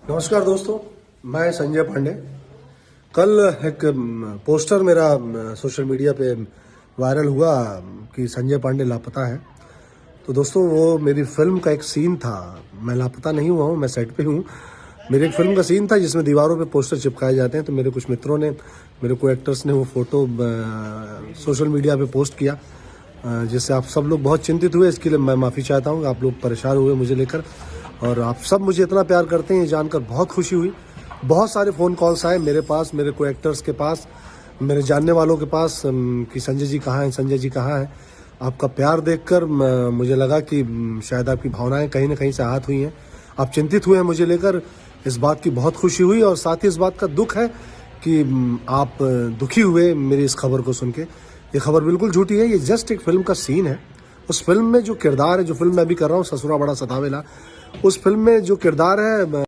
नमस्कार दोस्तों, मैं संजय पांडे। कल एक पोस्टर मेरा सोशल मीडिया पे वायरल हुआ कि संजय पांडे लापता है। तो दोस्तों, वो मेरी फिल्म का एक सीन था। मैं लापता नहीं हुआ हूँ, मैं सेट पे हूँ। मेरी एक फिल्म का सीन था जिसमें दीवारों पे पोस्टर चिपकाए जाते हैं। तो मेरे कुछ मित्रों ने, मेरे को एक्टर्स ने वो फोटो सोशल मीडिया पे पोस्ट किया, जिससे आप सब लोग बहुत चिंतित हुए। इसके लिए मैं माफ़ी चाहता हूँ। आप लोग परेशान हुए मुझे लेकर, और आप सब मुझे इतना प्यार करते हैं, ये जानकर बहुत खुशी हुई। बहुत सारे फ़ोन कॉल्स आए मेरे पास, मेरे को एक्टर्स के पास, मेरे जानने वालों के पास, कि संजय जी कहाँ हैं, संजय जी कहाँ हैं। आपका प्यार देखकर मुझे लगा कि शायद आपकी भावनाएं कहीं ना कहीं से आहत हुई हैं। आप चिंतित हुए हैं मुझे लेकर, इस बात की बहुत खुशी हुई। और साथ ही इस बात का दुख है कि आप दुखी हुए मेरी इस खबर को सुन के। ये खबर बिल्कुल झूठी है, ये जस्ट एक फिल्म का सीन है। उस फिल्म में जो किरदार है, जो फिल्म मैं अभी कर रहा हूँ, ससुरा बड़ा सतावेला, उस फिल्म में जो किरदार है